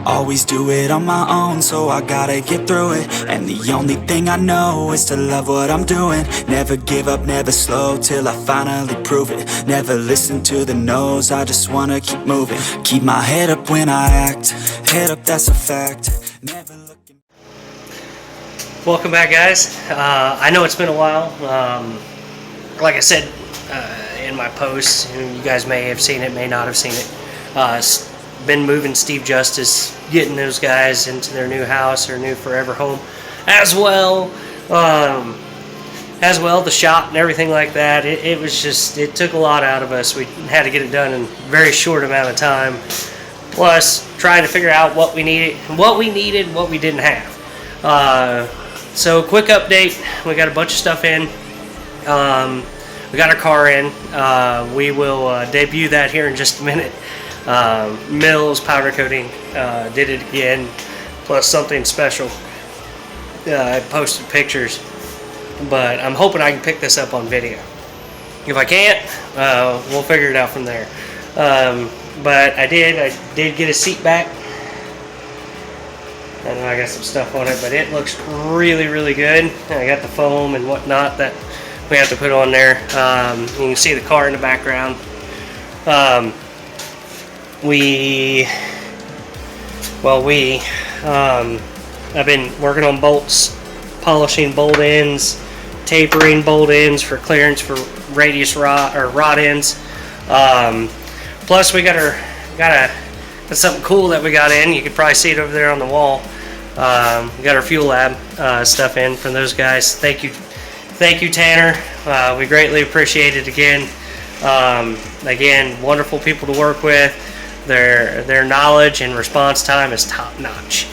always do it on my own, so I gotta get through it. And the only thing I know is to love what I'm doing. Never give up, never slow, till I finally prove it. Never listen to the no's, I just wanna keep moving. Keep my head up when I act, head up, that's a fact. Never looking. Welcome back, guys. I know it's been a while. Like I said in my posts, you guys may have seen it, may not have seen it. Been moving Steve Justis, getting those guys into their new house, their new forever home, as well the shop and everything like that. It was just, it took a lot out of us. We had to get it done in a very short amount of time. Plus, trying to figure out what we needed, what we didn't have. So, quick update. We got a bunch of stuff in. We got our car in. We will debut that here in just a minute. Mills powder coating did it again, plus something special. I posted pictures, but I'm hoping I can pick this up on video. If I can't, we'll figure it out from there. But I did get a seat back. I know I got some stuff on it, but it looks really, really good. I got the foam and whatnot that we have to put on there. You can see the car in the background. I've been working on bolts, polishing bolt ends, tapering bolt ends for clearance for radius rod ends. Plus we got something cool that we got in. You can probably see it over there on the wall. We got our Fuelab stuff in from those guys. Thank you, Tanner. We greatly appreciate it again. Again, wonderful people to work with. Their knowledge and response time is top notch.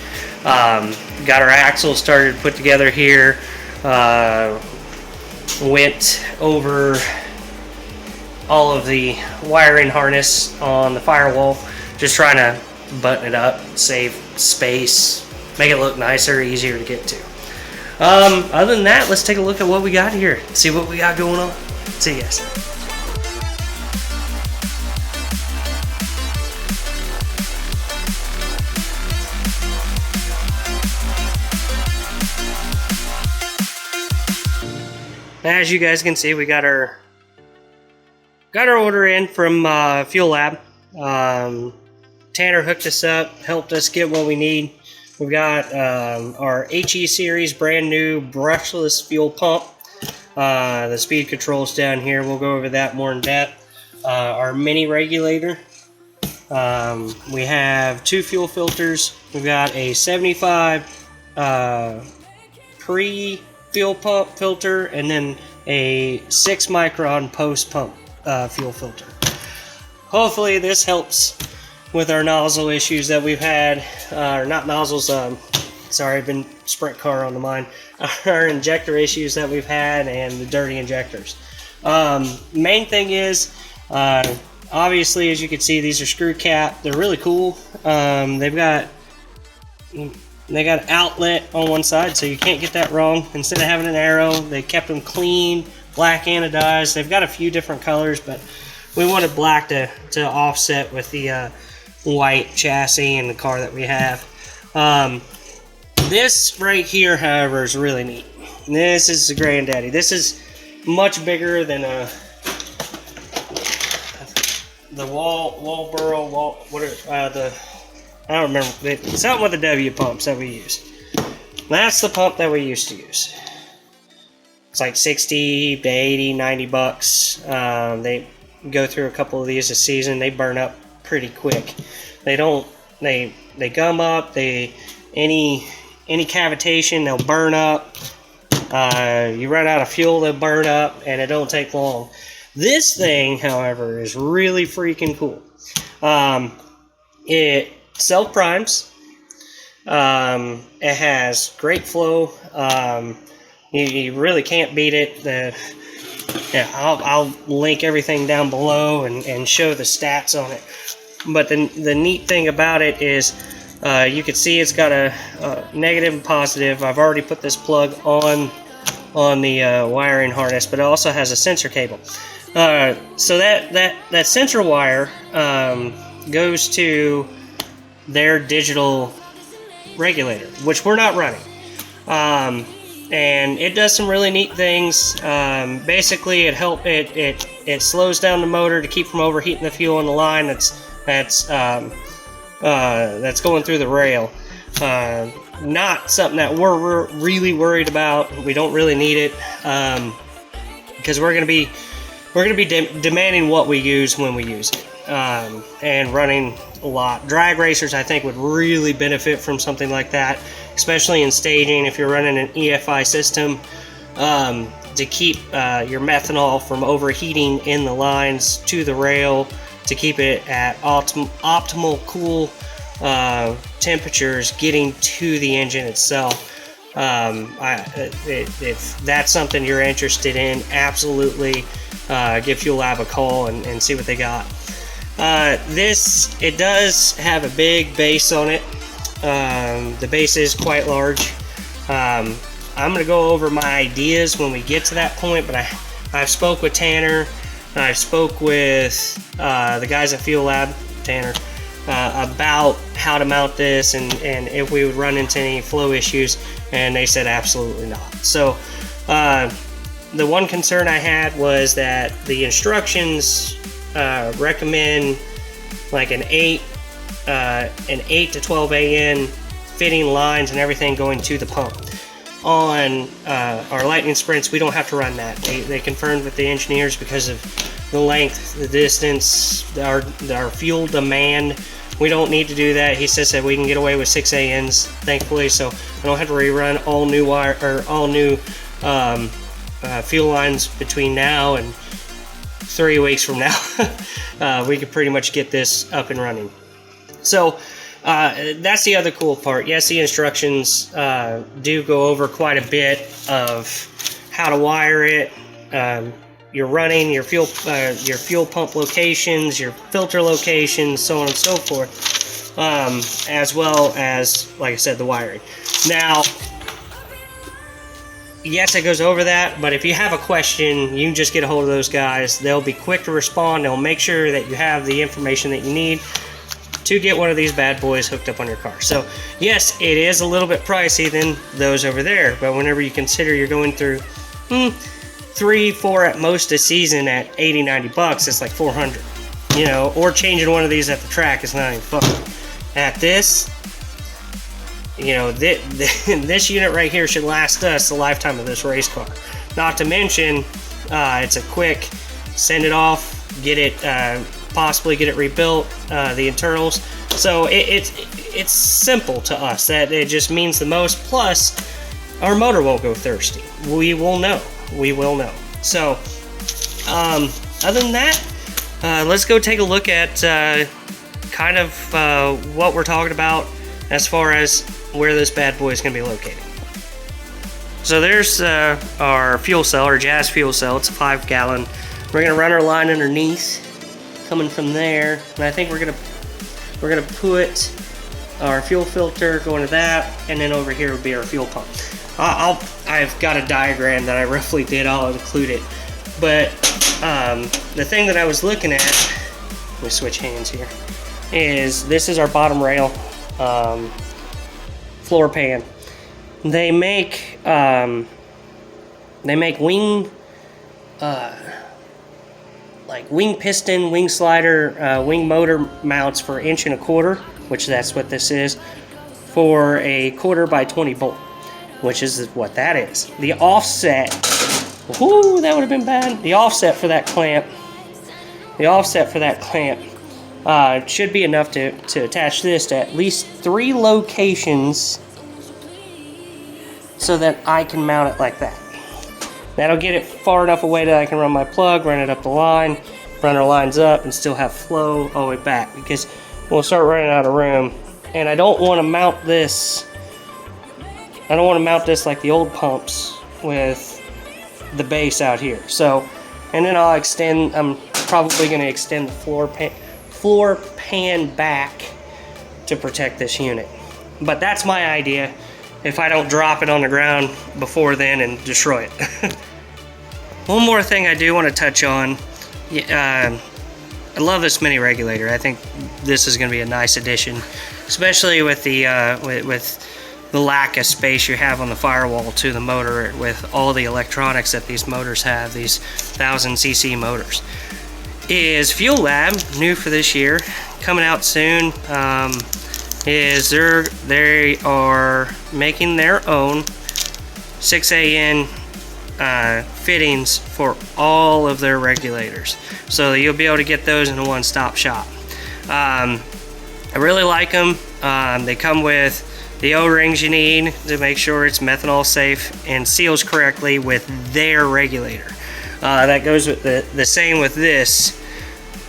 Got our axles started to put together here. Went over all of the wiring harness on the firewall, just trying to button it up, save space, make it look nicer, easier to get to. Other than that, let's take a look at what we got here, see what we got going on. See you guys. As you guys can see, we got our order in from Fuelab. Tanner hooked us up, helped us get what we need. We've got our HE series brand new brushless fuel pump. The speed controls down here. We'll go over that more in depth. Our mini regulator. We have 2 fuel filters. We've got a 75 pre-fuel pump filter and then a 6 micron post-pump fuel filter. Hopefully this helps with our nozzle issues that we've had, or not nozzles, sorry, I've been sprint car on the mind, our injector issues that we've had and the dirty injectors. Main thing is, obviously, as you can see, these are screw cap. They're really cool. They got an outlet on one side, so you can't get that wrong. Instead of having an arrow, they kept them clean, black anodized. They've got a few different colors, but we wanted black to offset with the white chassis and the car that we have. This right here, however, is really neat. This is the granddaddy. This is much bigger than the I don't remember. It's something with the W pumps that we use. That's the pump that we used to use. It's like 60 to 80, 90 bucks. They go through a couple of these a season. They burn up pretty quick. They gum up. Any cavitation, they'll burn up. You run out of fuel, they'll burn up, and it don't take long. This thing, however, is really freaking cool. It self-primes. It has great flow. You really can't beat it. I'll link everything down below and show the stats on it. But the neat thing about it is you can see it's got a negative and positive. I've already put this plug on the wiring harness, but it also has a sensor cable. So that sensor wire goes to their digital regulator, which we're not running. And it does some really neat things. Basically, it slows down the motor to keep from overheating the fuel in the line that's going through the rail. Not something that we're really worried about. We don't really need it because we're gonna be demanding what we use when we use it, and running a lot. Drag racers, I think, would really benefit from something like that, especially in staging. If you're running an EFI system, to keep your methanol from overheating in the lines to the rail, to keep it at optimal cool temperatures getting to the engine itself. If that's something you're interested in, absolutely give Fuelab a call and see what they got. It does have a big base on it. The base is quite large. I'm going to go over my ideas when we get to that point, but I've spoke with Tanner. I spoke with the guys at Fuelab, Tanner, about how to mount this and if we would run into any flow issues, and they said absolutely not. So the one concern I had was that the instructions recommend like an 8 to 12 AN fitting lines and everything going to the pump. On our Lightning Sprints, we don't have to run that. They confirmed with the engineers because of the length, the distance, our fuel demand. We don't need to do that. He says that we can get away with 6 ANs, thankfully, so I don't have to rerun all new wire or all new fuel lines between now and 3 weeks from now. We could pretty much get this up and running. So that's the other cool part. Yes, the instructions do go over quite a bit of how to wire it. You're running your fuel pump locations, your filter locations, so on and so forth, as well as, like I said, the wiring. Now, yes, it goes over that, but if you have a question, you can just get a hold of those guys. They'll be quick to respond. They'll make sure that you have the information that you need to get one of these bad boys hooked up on your car. So, yes, it is a little bit pricey than those over there, but whenever you consider you're going through 3-4 at most a season at $80-$90, it's like $400, or changing one of these at the track is not even fun. At this, this unit right here should last us the lifetime of this race car. Not to mention, it's a quick send it off, get it, possibly get it rebuilt, the internals. So it's simple to us. That it just means the most. Plus, our motor won't go thirsty. We will know. So, other than that, let's go take a look at kind of what we're talking about as far as where this bad boy is going to be located. So there's our fuel cell, our Jazz fuel cell. It's a 5-gallon. We're going to run our line underneath, coming from there, and I think we're gonna put our fuel filter going to that, and then over here will be our fuel pump. I've got a diagram that I roughly did. I'll include it. But the thing that I was looking at, let me switch hands here, is this is our bottom rail floor pan. They make wing like wing piston, wing slider, wing motor mounts for 1.25 inch, which that's what this is, for a 1/4 by 20 bolt, which is what that is. The offset, whoo, that would have been bad. The offset for that clamp, should be enough to attach this to at least 3 locations so that I can mount it like that. That'll get it far enough away that I can run my plug, run it up the line, run our lines up, and still have flow all the way back, because we'll start running out of room. And I don't want to mount this. I don't want to mount this like the old pumps with the base out here. So, and then I'll extend. I'm probably going to extend the floor pan back to protect this unit. But that's my idea. If I don't drop it on the ground before then and destroy it. One more thing I do want to touch on. I love this mini regulator. I think this is going to be a nice addition, especially with the with the lack of space you have on the firewall to the motor, with all the electronics that these motors have, these 1000cc motors. Is Fuelab, new for this year, coming out soon, they are making their own 6AN fittings for all of their regulators, so you'll be able to get those in a one-stop shop. I really like them. They come with the O-rings you need to make sure it's methanol safe and seals correctly with their regulator. That goes with the same with this.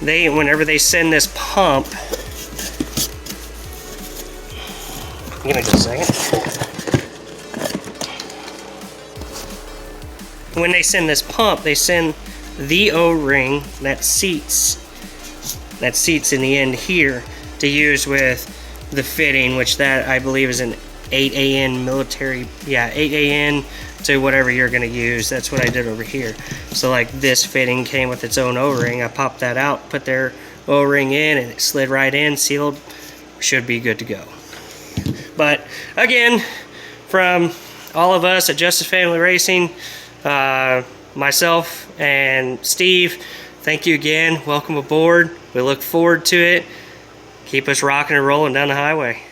Whenever they send this pump, give me just a second. When they send this pump, they send the O-ring that seats in the end here to use with the fitting, which that I believe is an 8AN military, 8AN to whatever you're going to use. That's what I did over here. So like this fitting came with its own O-ring. I popped that out, put their O-ring in, and it slid right in, sealed. Should be good to go. But again, from all of us at Justis Family Racing, myself and Steve, thank you again. Welcome aboard. We look forward to it. Keep us rocking and rolling down the highway.